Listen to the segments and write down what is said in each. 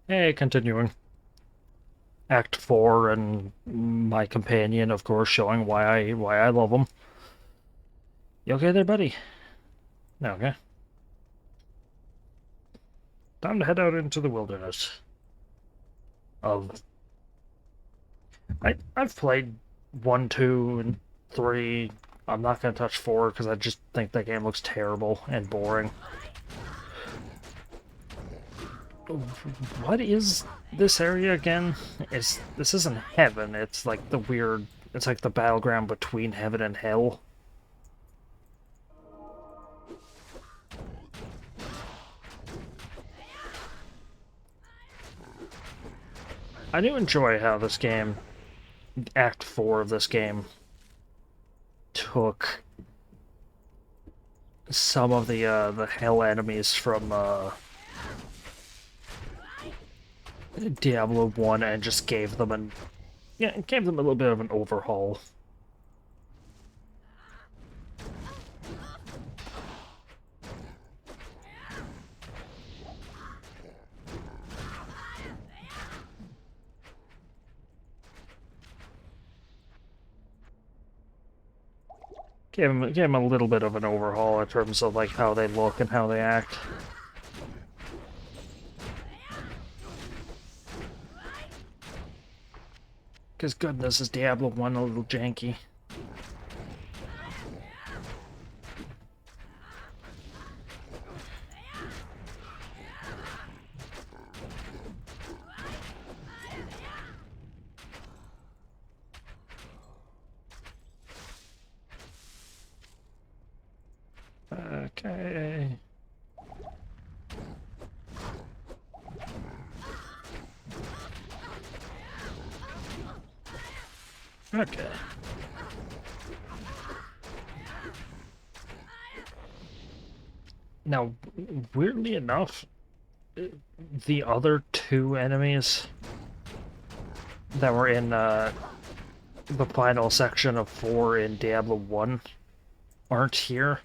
Hey, continuing. Act 4 and my companion, of course, showing why I love him. You okay there, buddy? No, okay. Time to head out into the wilderness. Of I've played 1, 2, and 3. I'm not gonna touch 4 because I just think that game looks terrible and boring. What is this area again? This isn't heaven, it's like it's like the battleground between heaven and hell. I do enjoy how this game, Act 4 of this game, took some of the hell enemies from Diablo 1 and just gave them a little bit of an overhaul. Gave them a little bit of an overhaul in terms of like how they look and how they act. Because goodness, is Diablo 1 a little janky. Okay. Okay. Now, weirdly enough, the other two enemies that were in the final section of 4 in Diablo 1 aren't here.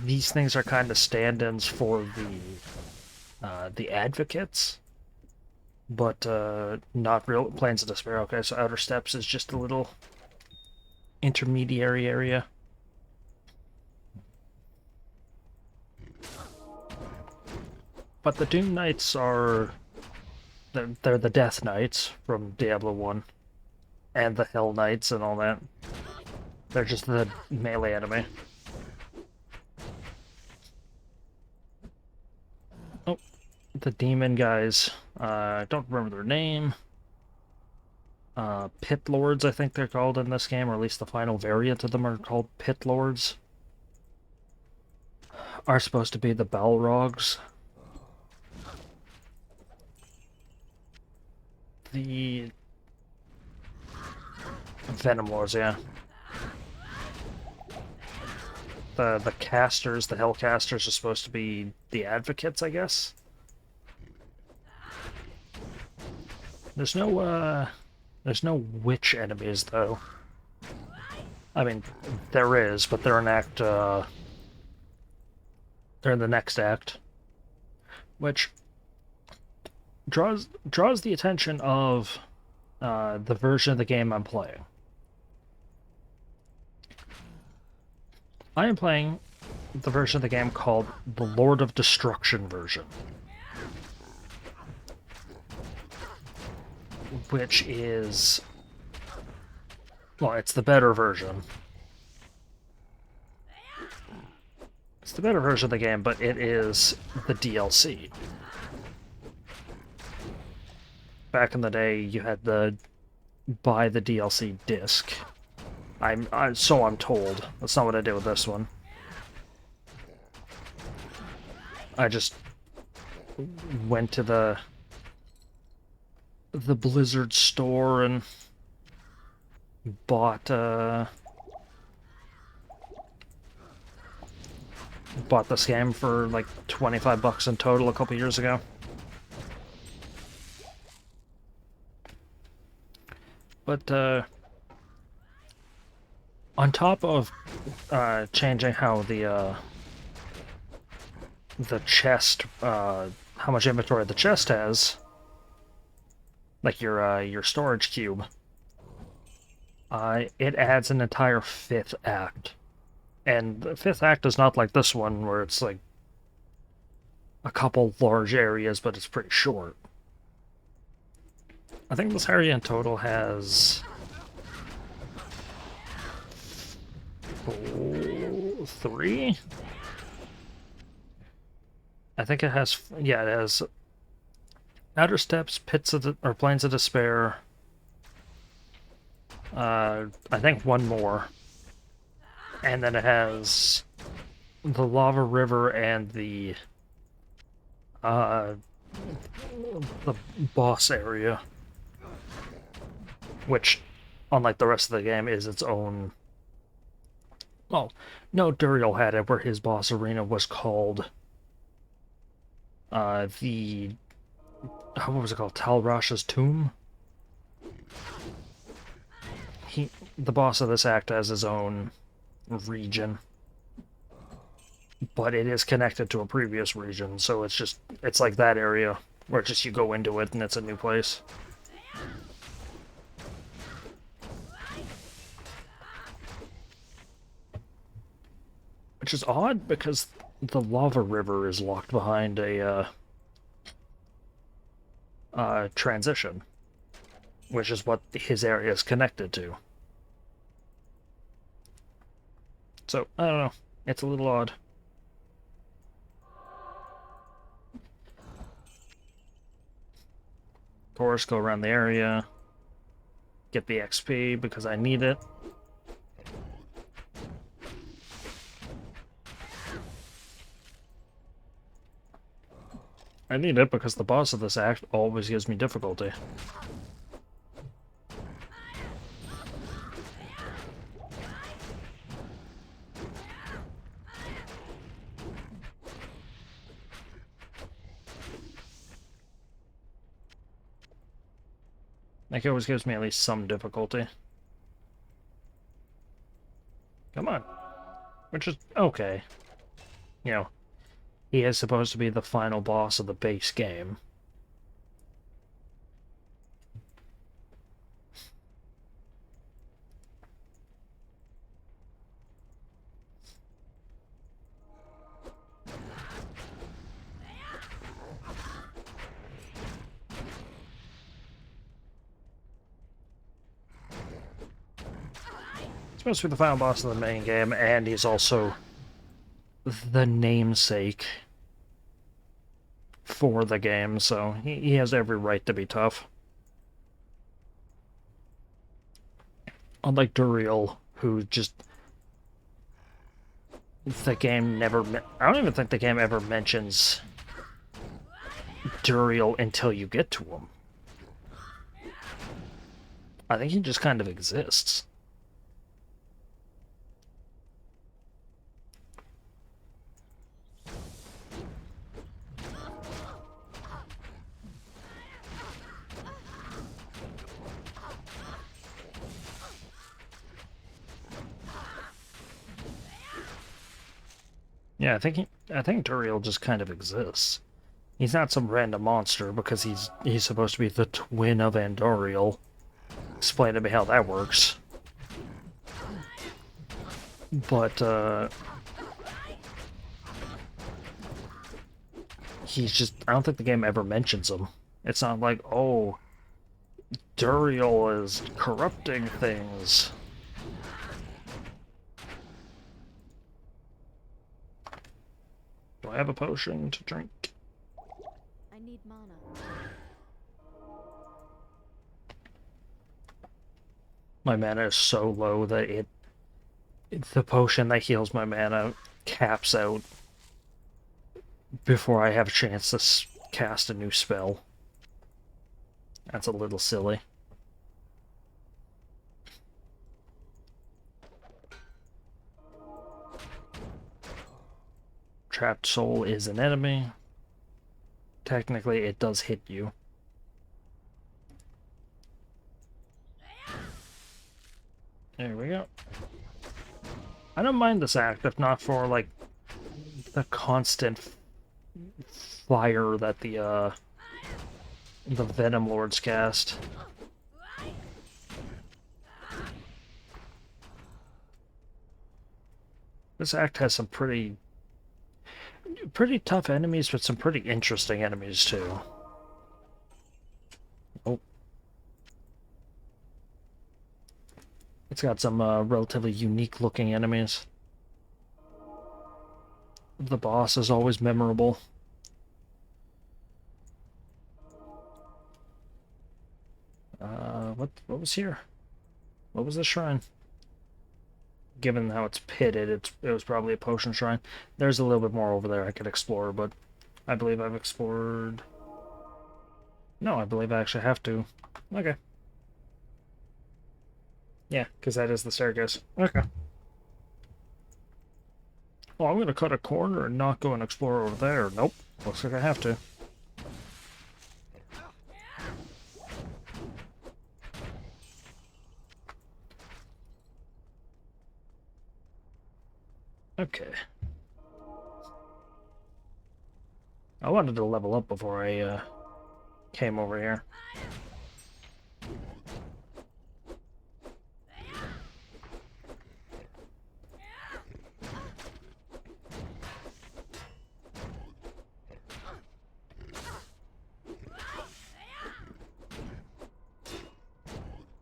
These things are kind of stand-ins for the advocates, but not real Plains of Despair. Okay, so Outer Steppes is just a little intermediary area. But the Doom Knights are they're the Death Knights from Diablo 1 and the Hell Knights and all that. They're just the melee enemy. Oh, the demon guys. I don't remember their name. Pit Lords, I think they're called in this game, or at least the final variant of them are called Pit Lords. Are supposed to be the Balrogs. The Venom Lords, yeah. The casters, the Hellcasters, are supposed to be the advocates, I guess. There's no witch enemies though. I mean, there is, but they're in they're in the next act, which draws the attention of the version of the game I'm playing. I am playing the version of the game called the Lord of Destruction version, which is, well, it's the better version. It's the better version of the game, but it is the DLC. Back in the day, you had to buy the DLC disc. So I'm told. That's not what I did with this one. I just went to the Blizzard store and bought this game for like 25 bucks in total a couple years ago. But on top of changing how the chest, how much inventory the chest has, like your storage cube, it adds an entire fifth act. And the fifth act is not like this one, where it's like a couple large areas, but it's pretty short. I think this area in total has 3? I think it has, yeah, it has Outer Steps, Pits of the, or Plains of Despair. I think one more. And then it has the Lava River and the boss area, which, unlike the rest of the game, is its own. Well, no, Duriel had it, where his boss arena was called the, what was it called? Talrash's Tomb? The boss of this act has his own region, but it is connected to a previous region, so it's like that area where just you go into it and it's a new place. Which is odd because the lava river is locked behind a transition, which is what his area is connected to. So, I don't know. It's a little odd. Of course, go around the area. Get the XP because I need it. I need it because the boss of this act always gives me difficulty. Like, it always gives me at least some difficulty. Come on. Which is okay. You know, he is supposed to be the final boss of the base game. Supposed to be the final boss of the main game, and he's also the namesake for the game, so he has every right to be tough. Unlike Duriel, who just... the game never... I don't even think the game ever mentions Duriel until you get to him. I think he just kind of exists. Yeah, I think Duriel just kind of exists. He's not some random monster because he's supposed to be the twin of Andoriel. Explain to me how that works. But he's just, I don't think the game ever mentions him. It's not like, oh, Duriel is corrupting things. Do I have a potion to drink? I need mana. My mana is so low that the potion that heals my mana caps out before I have a chance to cast a new spell. That's a little silly. Trapped soul is an enemy. Technically, it does hit you. There we go. I don't mind this act if not for, like, the constant fire that the the Venom Lord's cast. This act has some pretty tough enemies, but some pretty interesting enemies too. Oh. It's got some relatively unique looking enemies. The boss is always memorable. What was here? What was this shrine? Given how it's pitted, it was probably a potion shrine. There's a little bit more over there I could explore, but I believe I've explored... No, I believe I actually have to. Okay. Yeah, because that is the staircase. Okay. Well, I'm going to cut a corner and not go and explore over there. Nope. Looks like I have to. Okay. I wanted to level up before I came over here.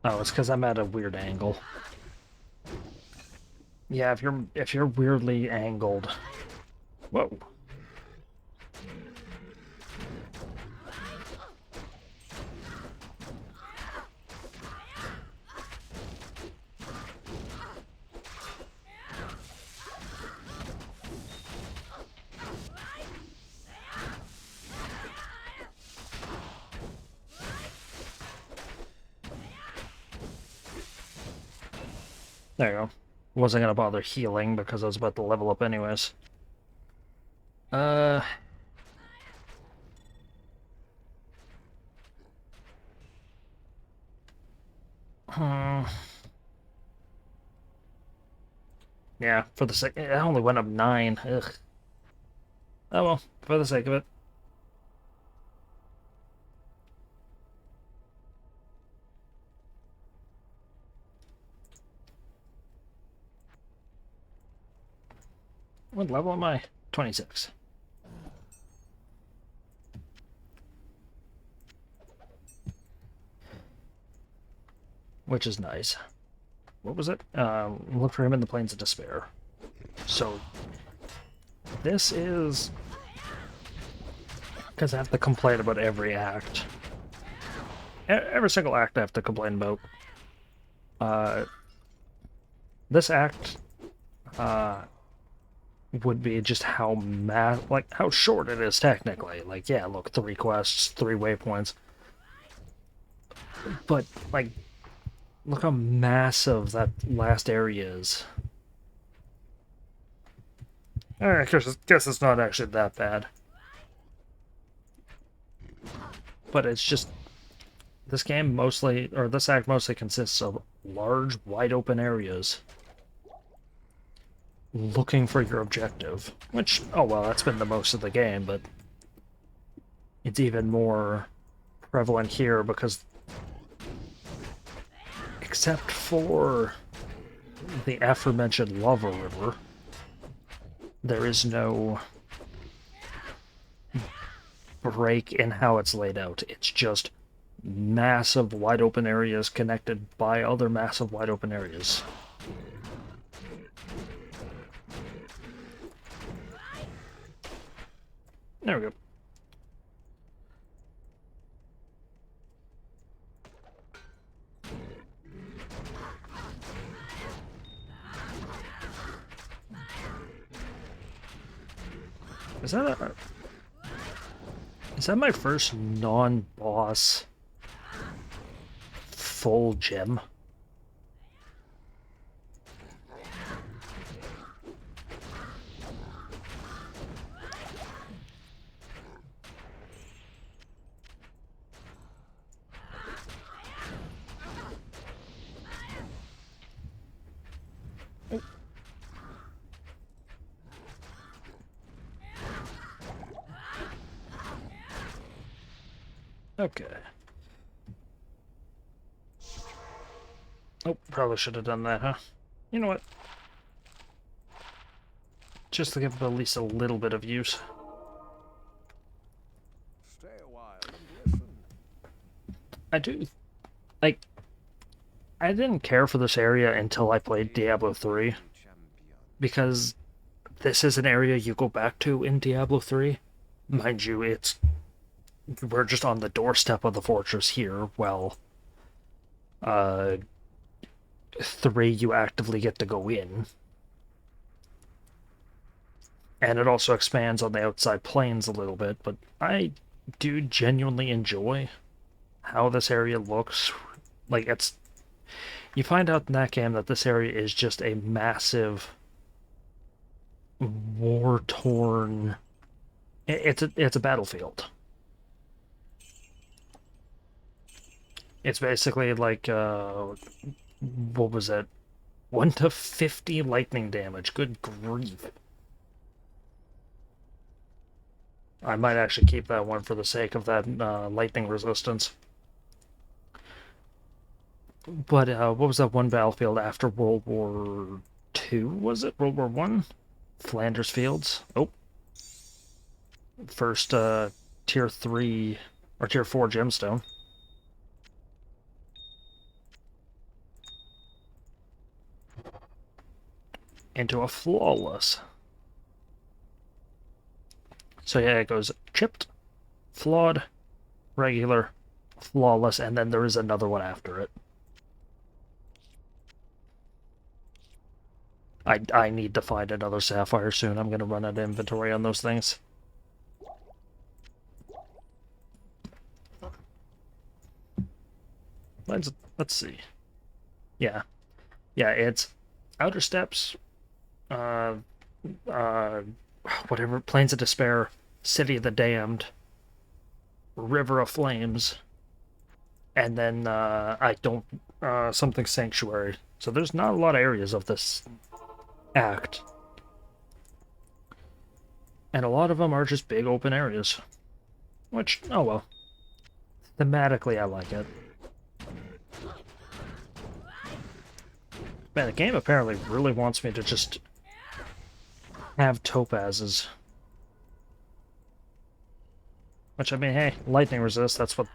Oh, it's because I'm at a weird angle. Yeah, if you're weirdly angled. Whoa. There you go. Wasn't gonna bother healing because I was about to level up anyways. Uh... Hmm... Yeah, for the sake... It only went up 9. Ugh. Oh well, for the sake of it. What level am I? 26. Which is nice. What was it? Look for him in the Plains of Despair. So, this is... Because I have to complain about every act. Every single act I have to complain about. This act would be just how how short it is technically. Like, yeah, look, 3 quests, 3 waypoints. But, like, look how massive that last area is. I guess it's not actually that bad. But it's just... This game mostly, or this act mostly consists of large, wide-open areas. Looking for your objective. Which, oh well, that's been the most of the game, but... It's even more prevalent here because... Except for the aforementioned lava river, there is no break in how it's laid out. It's just massive wide open areas connected by other massive wide open areas. There we go. Is that my first non-boss full gem? Okay. Oh, probably should have done that, huh? You know what? Just to give it at least a little bit of use. Stay a while and listen. I do, like, I didn't care for this area until I played Diablo 3, Champion. because this is an area you go back to in Diablo 3. Mind you, we're just on the doorstep of the fortress here. Well, 3 you actively get to go in. And it also expands on the outside plains a little bit, but I do genuinely enjoy how this area looks. Like, you find out in that game that this area is just a massive war-torn... It's a battlefield. It's basically like, what was it? 1 to 50 lightning damage. Good grief. I might actually keep that one for the sake of that lightning resistance. But what was that one battlefield after World War II? Was it World War One? Flanders Fields. Oh, first tier 3 or tier 4 gemstone. Into a flawless. So yeah, it goes chipped, flawed, regular, flawless, and then there is another one after it. I need to find another sapphire soon. I'm gonna run out of inventory on those things. Let's see. Yeah. Yeah, it's Outer Steppes, uh, uh, whatever, Plains of Despair, City of the Damned, River of Flames, and then I don't something Sanctuary. So there's not a lot of areas of this act, and a lot of them are just big open areas. Which, oh well, thematically I like it. Man, the game apparently really wants me to just have topazes. Which, I mean, hey, lightning resist, that's what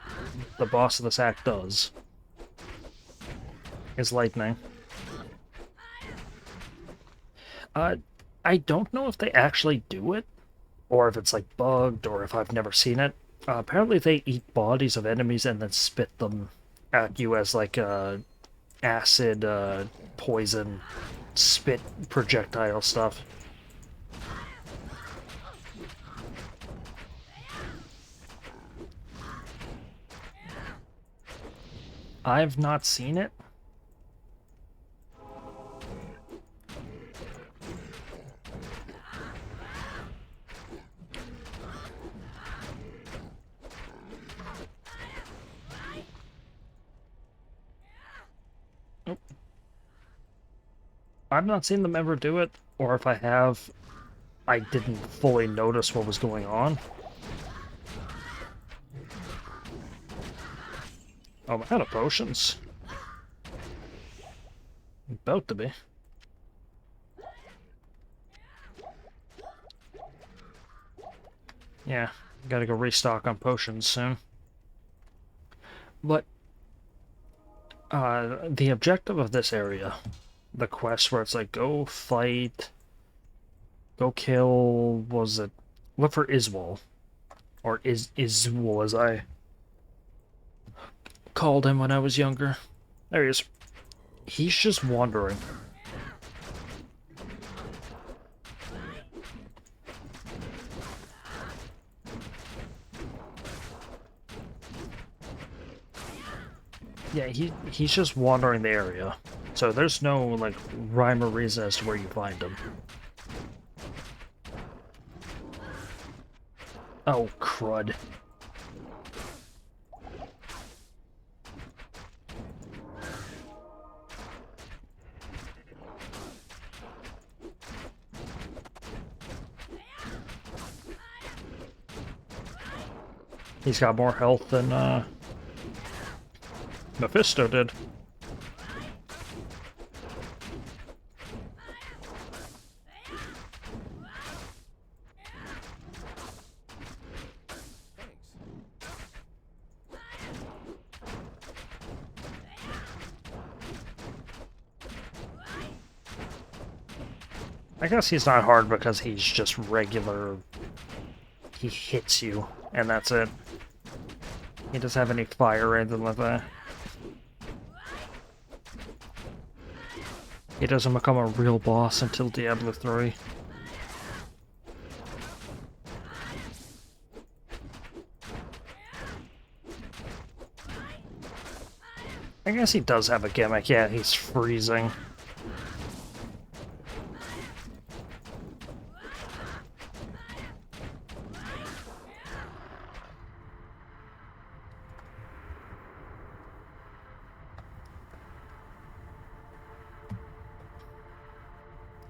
the boss of this act does. Is lightning. I don't know if they actually do it, or if it's, like, bugged, or if I've never seen it. Apparently they eat bodies of enemies and then spit them at you as, like, acid, poison, spit projectile stuff. I've not seen it. Nope. I've not seen them ever do it, or if I have, I didn't fully notice what was going on. Oh, I'm out of potions. About to be. Yeah, gotta go restock on potions soon. But, the objective of this area, the quest where it's like, go fight, go kill, was it, look for Iswal, or Iswal as I called him when I was younger. There he is. He's just wandering. Yeah, he's just wandering the area. So there's no, like, rhyme or reason as to where you find him. Oh, crud. He's got more health than Mephisto did. I guess he's not hard because he's just regular. He hits you, and that's it. He doesn't have any fire or anything like that. He doesn't become a real boss until Diablo 3. I guess he does have a gimmick. Yeah, he's freezing.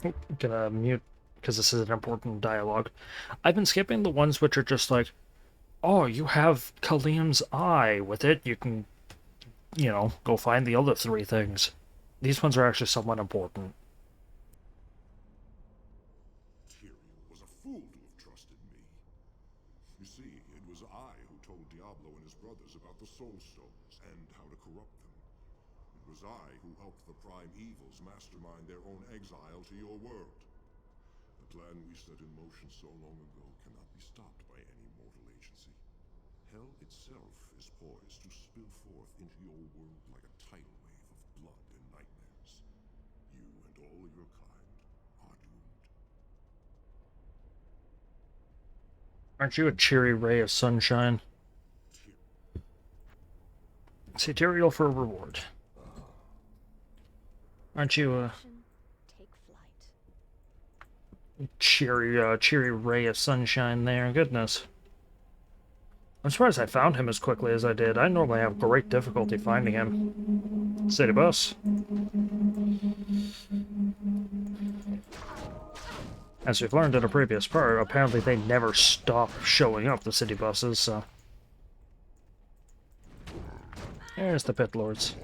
Oh, I'm gonna mute because this is an important dialogue. I've been skipping the ones which are just like, oh, you have Kaliem's eye. With it, you can, you know, go find the other 3 things. These ones are actually somewhat important. Tyrael was a fool to have trusted me. You see, it was I who told Diablo and his brothers about the Soul Stones and how to corrupt them. It was I who helped the Prime Evils mastermind their own exile to your world. The plan we set in motion so long ago cannot be stopped by any mortal agency. Hell itself is poised to spill forth into your world like a tidal wave of blood and nightmares. You and all your kind are doomed. Aren't you a cheery ray of sunshine? See, Tyrael for a reward. Aren't you a Take flight. cheery ray of sunshine there? Goodness. I'm surprised I found him as quickly as I did. I normally have great difficulty finding him. City bus. As we've learned in a previous part, apparently they never stop showing up, the city buses, so... There's the pit lords.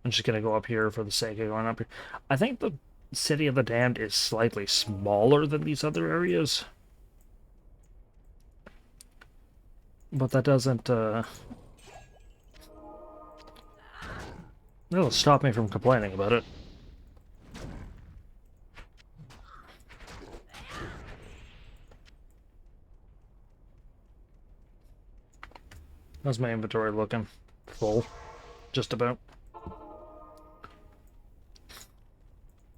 I'm just gonna go up here for the sake of going up here. I think the City of the Damned is slightly smaller than these other areas. But that doesn't, it'll stop me from complaining about it. How's my inventory looking? Full. Just about.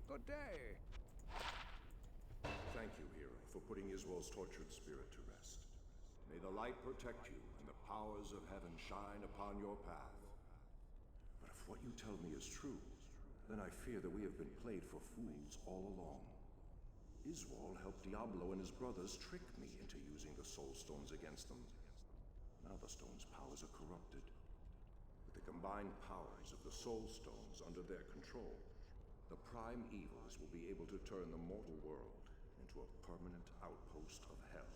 Good day. Thank you, hero, for putting Israel's tortured spirit to rest. May the light protect you and the powers of heaven shine upon your path. But if what you tell me is true, then I fear that we have been played for fools all along. Israel helped Diablo and his brothers trick me into using the Soul Stones against them. Now the stone's powers are corrupted. With the combined powers of the Soul Stones under their control, the Prime Evils will be able to turn the mortal world into a permanent outpost of hell.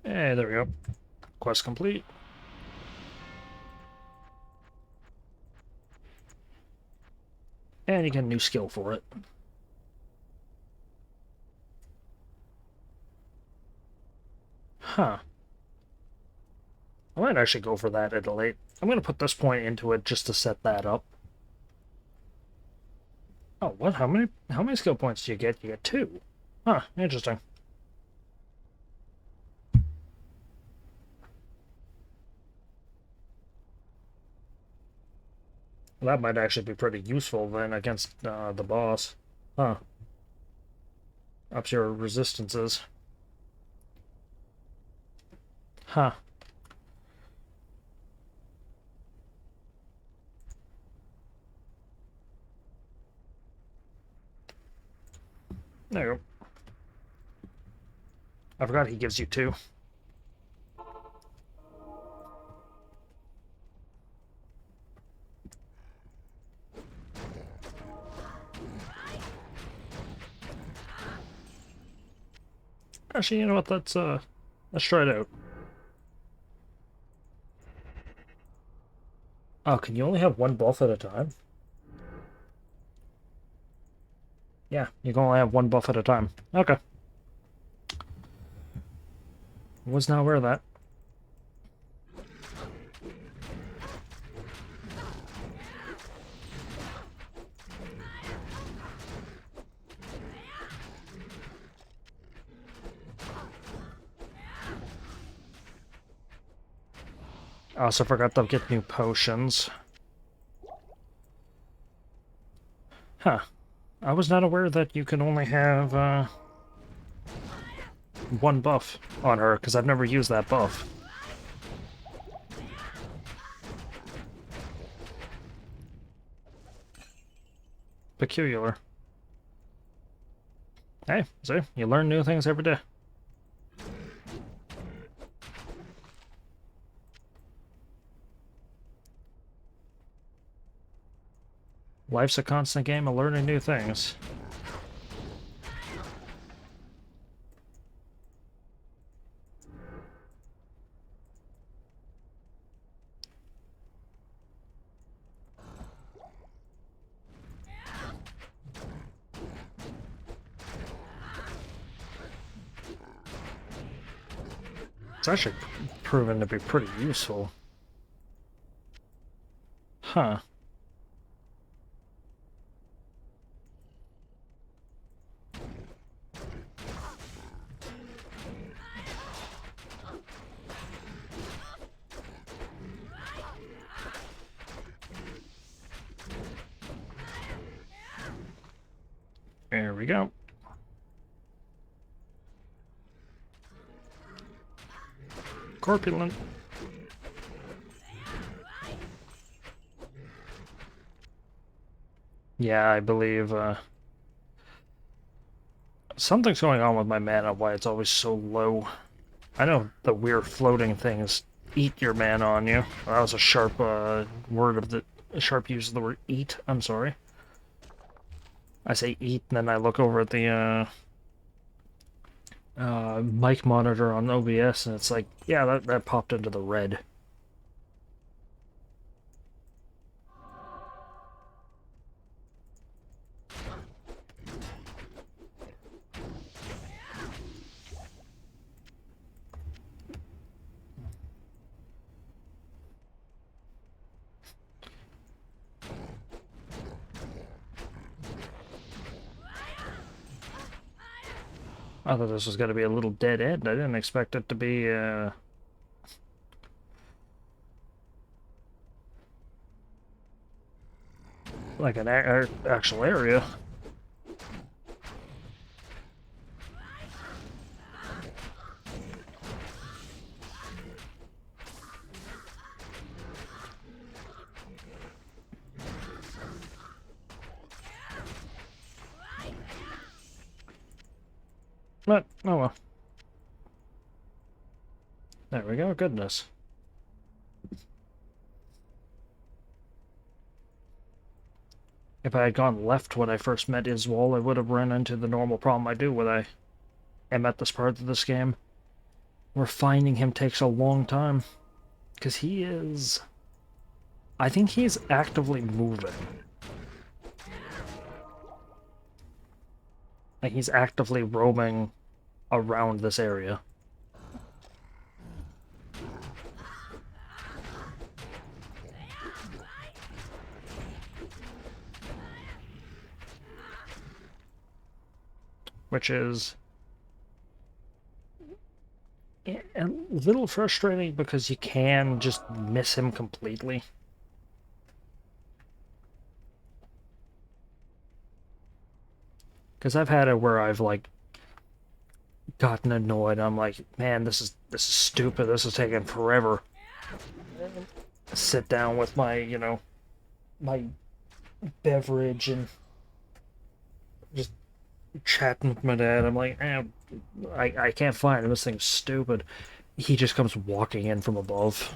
Hey, there we go. Quest complete. And you get a new skill for it. Huh. I might actually go for that at a late... I'm going to put this point into it just to set that up. Oh, what? How many skill points do you get? You get 2. Huh, interesting. Well, that might actually be pretty useful then against the boss. Huh. Ups your resistances. Huh. There you go. I forgot he gives you 2. Actually, you know what? Let's try it out. Oh, can you only have one buff at a time? Yeah, you can only have one buff at a time. Okay. Was not aware of that. I also forgot to get new potions. Huh. I was not aware that you can only have, one buff on her, because I've never used that buff. Peculiar. Hey, see? You learn new things every day. Life's a constant game of learning new things. It's actually proven to be pretty useful. Huh. There we go. Corpulent. Yeah, I believe, something's going on with my mana, why it's always so low. I know the weird floating things eat your mana on you. That was a sharp, word of the... A sharp use of the word eat, I'm sorry. I say eat, and then I look over at the, mic monitor on OBS, and it's like, yeah, that popped into the red. I thought this was going to be a little dead end. I didn't expect it to be, like an actual area. But, oh well. There we go, goodness. If I had gone left when I first met Iswal, I would have run into the normal problem I do when I am at this part of this game, where finding him takes a long time. Because he is... I think he's actively moving. Like, he's actively roaming around this area. Which is a little frustrating because you can just miss him completely. Because I've had it where I've, like, gotten annoyed. I'm like, man, this is stupid. This is taking forever. Sit down with my, you know, my beverage and just chatting with my dad. I'm like, I can't find him. This thing's stupid. He just comes walking in from above.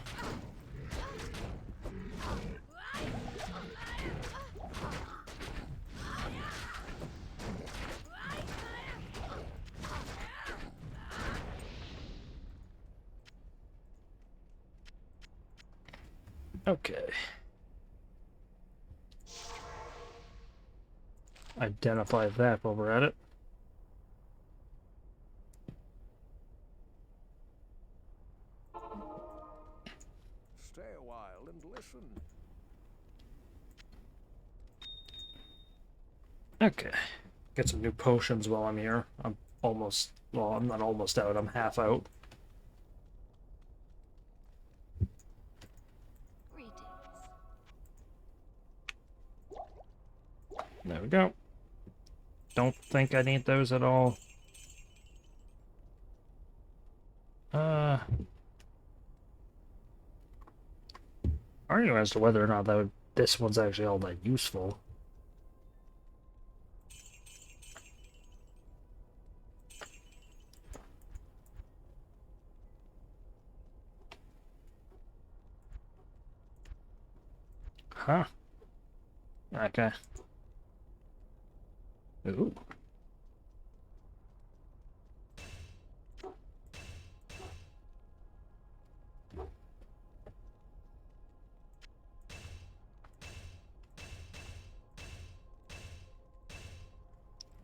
Okay. Identify that while we're at it. Stay a while and listen. Okay. Get some new potions while I'm here. I'm almost, well, I'm not almost out, I'm half out. Greetings. There we go. Don't think I need those at all. Argue as to whether or not this one's actually all that useful. Huh. Okay. Ooh.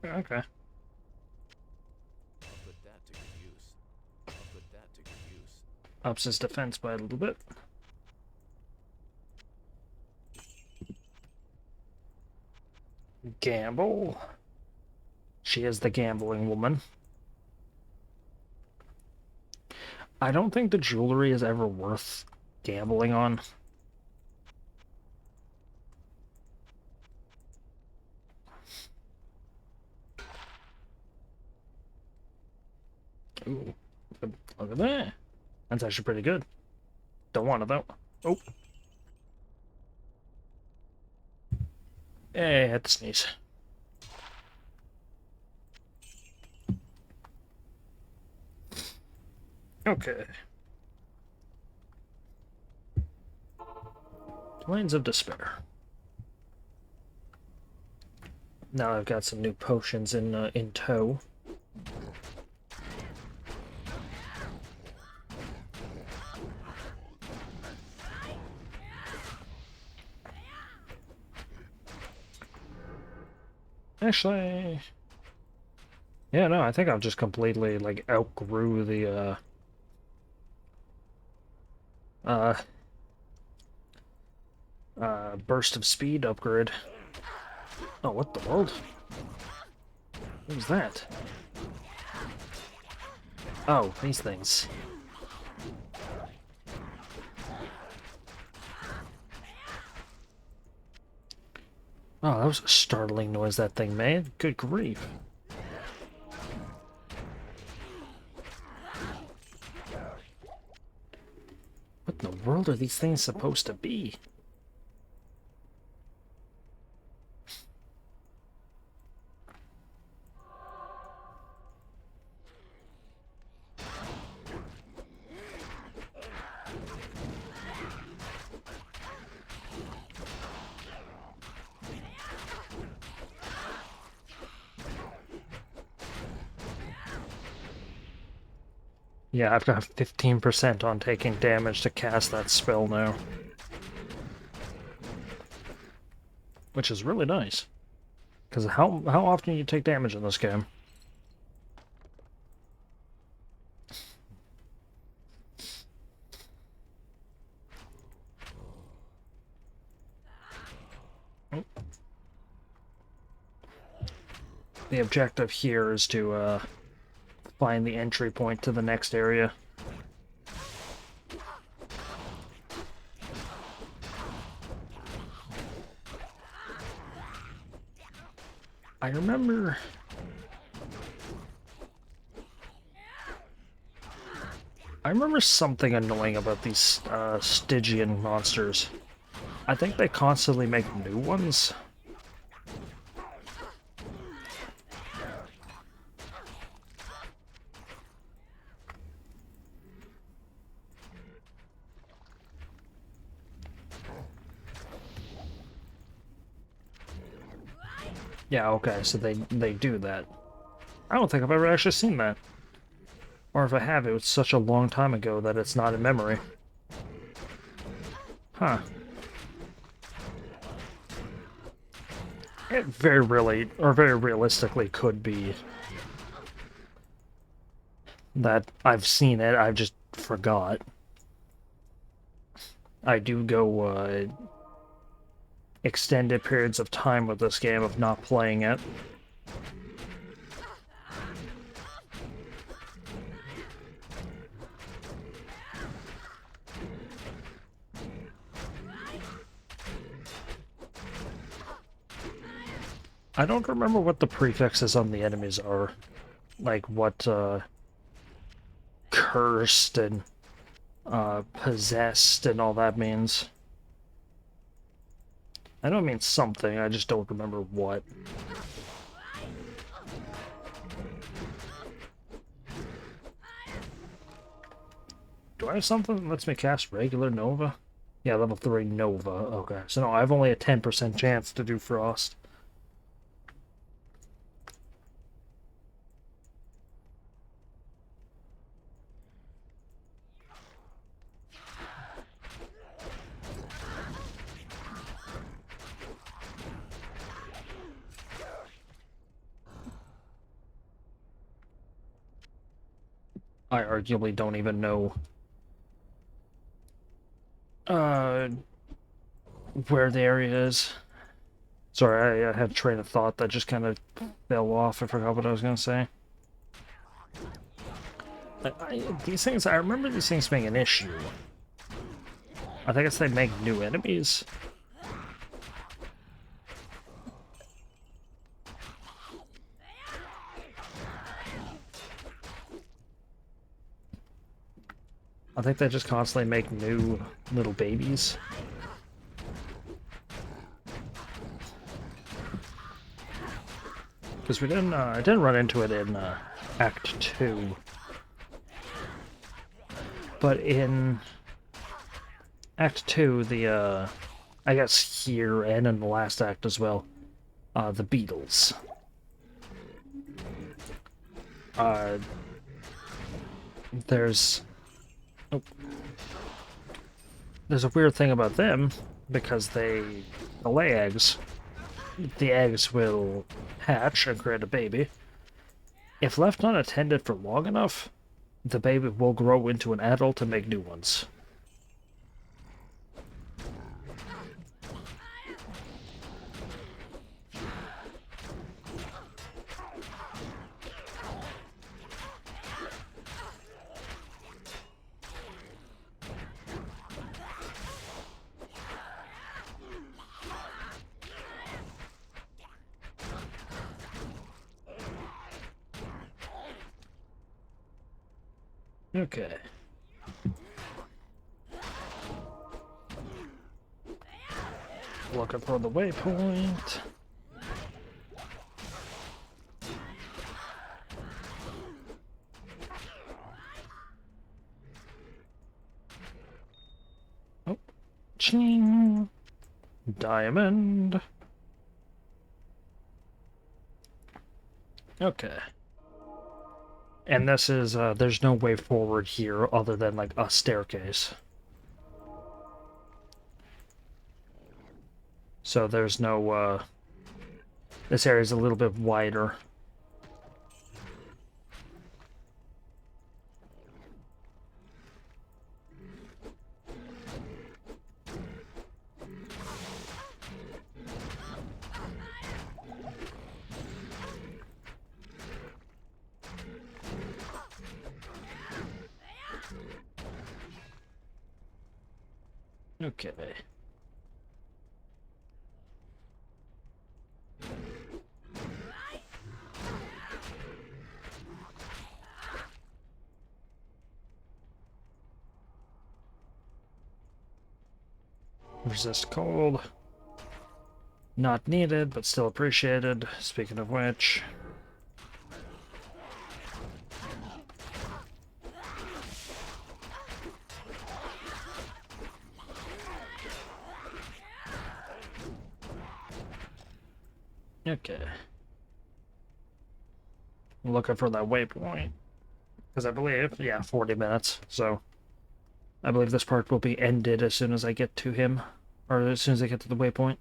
Okay. I'll put that to good use. I'll put that to good use. Ups his defense by a little bit. Gamble. She is the gambling woman. I don't think the jewelry is ever worth gambling on. Ooh, look at that. That's actually pretty good. Don't want it though. Oh. Hey, I had to sneeze. Okay. Plains of Despair. Now I've got some new potions in tow. Actually, yeah, no, I think I've just completely, like, outgrew the, burst of speed upgrade. Oh, what the world? What was that? Oh, these things. Oh, that was a startling noise that thing made. Good grief. What in the world are these things supposed to be? Yeah, I've got 15% on taking damage to cast that spell now. Which is really nice. Because how often do you take damage in this game? Oh. The objective here is to find the entry point to the next area. I remember something annoying about these Stygian monsters. I think they constantly make new ones. Yeah, okay, so they do that. I don't think I've ever actually seen that. Or if I have, it was such a long time ago that it's not in memory. Huh. It very really, or very realistically could be that I've seen it, I just forgot. I do go extended periods of time with this game of not playing it. I don't remember what the prefixes on the enemies are. Like what cursed and possessed and all that means. I know it means something, I just don't remember what. Do I have something that lets me cast regular Nova? Yeah, level 3 Nova. Okay, so no, I have only a 10% chance to do Frost. I arguably don't even know where the area is. Sorry, I had a train of thought that just kind of fell off. I forgot what I was going to say. These things, I remember these things being an issue. I think it's they make new enemies. I think they just constantly make new little babies. Because we didn't, I didn't run into it in Act 2. But in Act 2, the, I guess here and in the last act as well, the beetles. There's a weird thing about them, because they lay eggs. The eggs will hatch and create a baby. If left unattended for long enough, the baby will grow into an adult and make new ones. Okay. Looking for the waypoint. Oh, ching! Diamond. Okay. And this is, there's no way forward here other than, like, a staircase. So there's no, this area's a little bit wider. Okay. Resist cold. Not needed, but still appreciated. Speaking of which... Okay. I'm looking for that waypoint. Because I believe, yeah, 40 minutes, so... I believe this part will be ended as soon as I get to him. Or as soon as I get to the waypoint.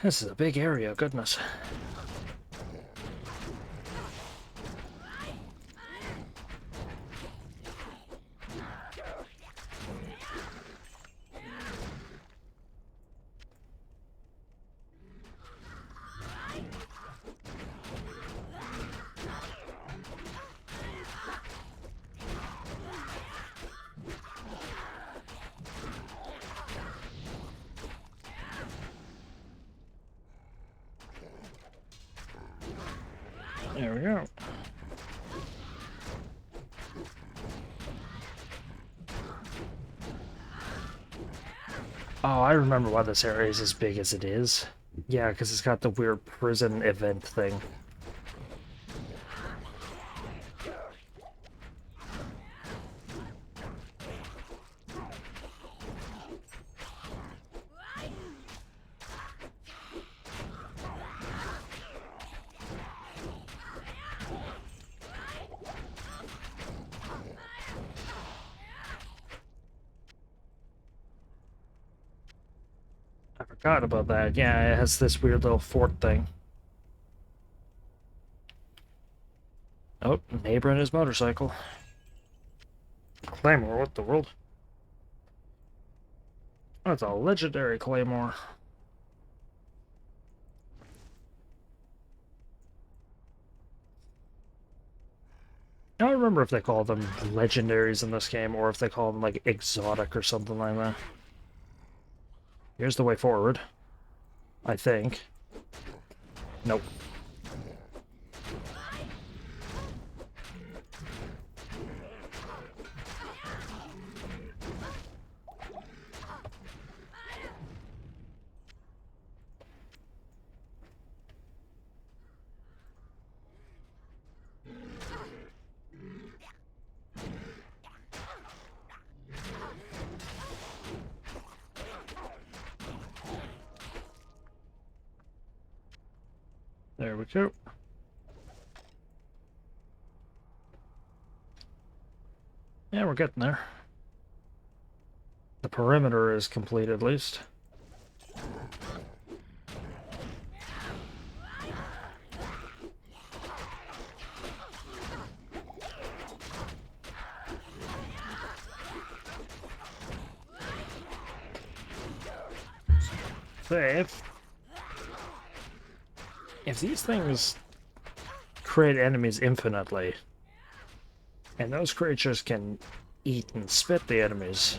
This is a big area, goodness. There we go. Oh, I remember why this area is as big as it is. Yeah, because it's got the weird prison event thing. I forgot about that. Yeah, it has this weird little fort thing. Oh, neighbor and his motorcycle. Claymore, what the world? That's a legendary Claymore. I don't remember if they call them legendaries in this game or if they call them like exotic or something like that. Here's the way forward. I think. Nope. There we go. Yeah, we're getting there. The perimeter is complete at least. So if these things create enemies infinitely, and those creatures can eat and spit the enemies,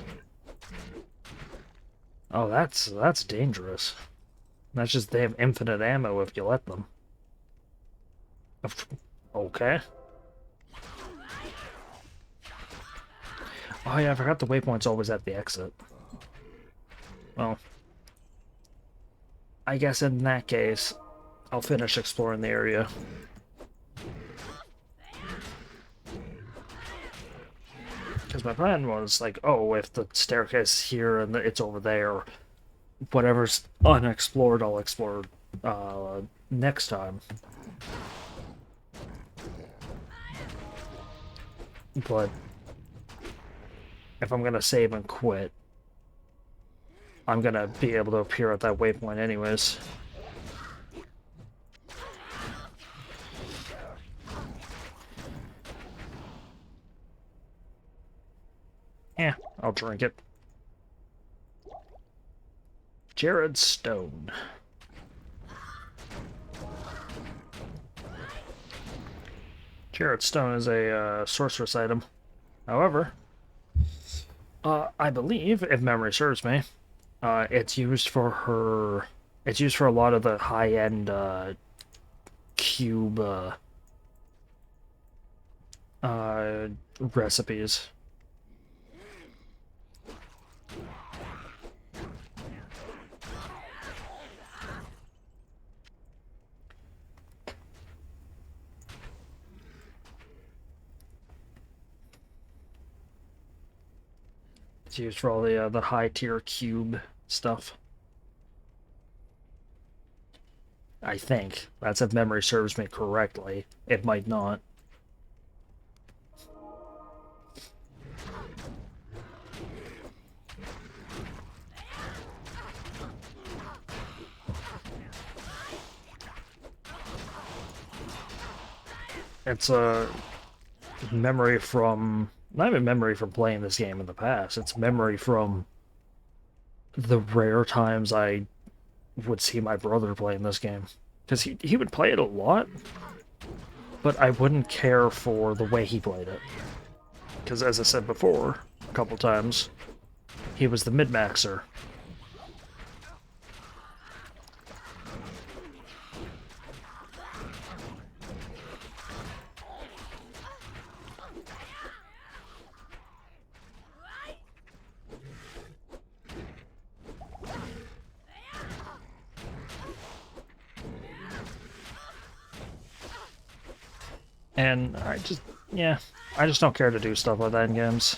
oh, that's dangerous. That's just they have infinite ammo if you let them. Okay. Oh yeah, I forgot the waypoint's always at the exit. Well, I guess in that case, I'll finish exploring the area. Because my plan was like, oh, if the staircase is here and it's over there, whatever's unexplored, I'll explore next time. But if I'm gonna save and quit, I'm gonna be able to appear at that waypoint anyways. Yeah, I'll drink it. Jared Stone. Jared Stone is a sorceress item. However, I believe, if memory serves me, it's used for her. It's used for a lot of the high-end cube recipes. It's used for all the high-tier cube stuff. I think. That's if memory serves me correctly. It might not. It's a memory from, not even memory from playing this game in the past, it's memory from the rare times I would see my brother playing this game. Because he would play it a lot, but I wouldn't care for the way he played it. Because as I said before, a couple times, he was the mid-maxer. And I just don't care to do stuff like that in games.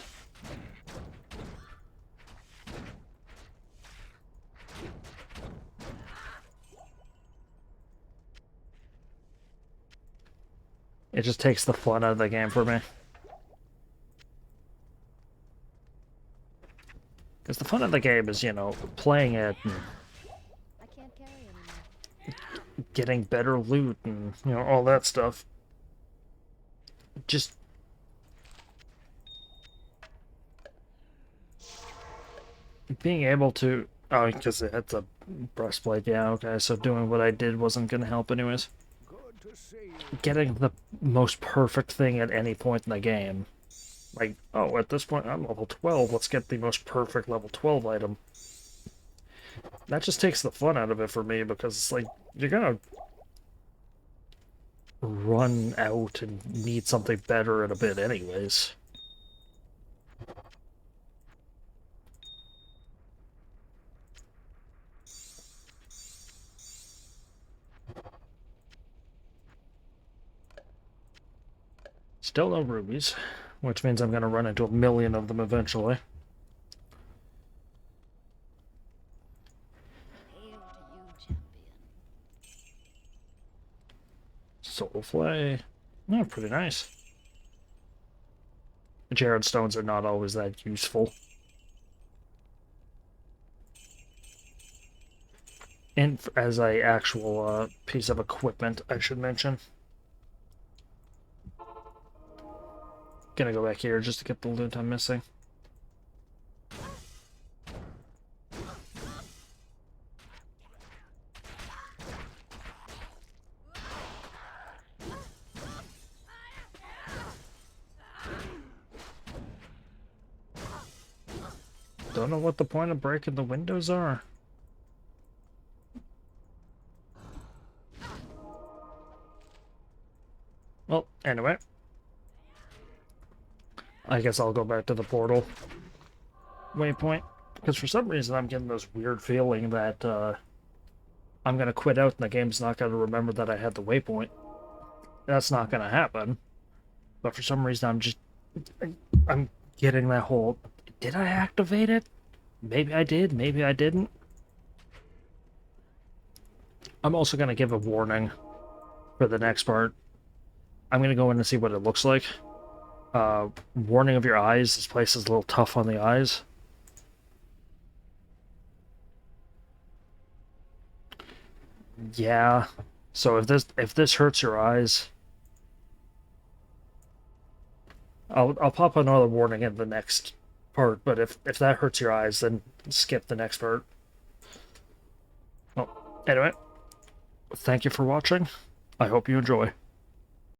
It just takes the fun out of the game for me. Because the fun of the game is, you know, playing it and I can't carry anymore. getting better loot and, you know, all that stuff. Just being able to... Oh, because it's a breastplate. Yeah, okay, so doing what I did wasn't going to help anyways. Getting the most perfect thing at any point in the game. Like, oh, at this point I'm level 12, let's get the most perfect level 12 item. That just takes the fun out of it for me, because it's like, you're gonna run out and need something better in a bit anyways. Still no rubies, which means I'm gonna run into a million of them eventually. Hail to you, champion. Soul Flay. Oh, pretty nice. Jared stones are not always that useful. And as a actual piece of equipment, I should mention. Gonna go back here just to get the loot I'm missing. Don't know what the point of breaking the windows are. Well, anyway. I guess I'll go back to the portal waypoint. Because for some reason I'm getting this weird feeling that I'm going to quit out and the game's not going to remember that I had the waypoint. That's not going to happen. But for some reason I'm getting that whole... Did I activate it? Maybe I did, maybe I didn't. I'm also going to give a warning for the next part. I'm going to go in and see what it looks like. Warning of your eyes. This place is a little tough on the eyes. Yeah. So if this hurts your eyes, I'll pop another warning in the next part, but if that hurts your eyes, then skip the next part. Well, anyway, thank you for watching. I hope you enjoy.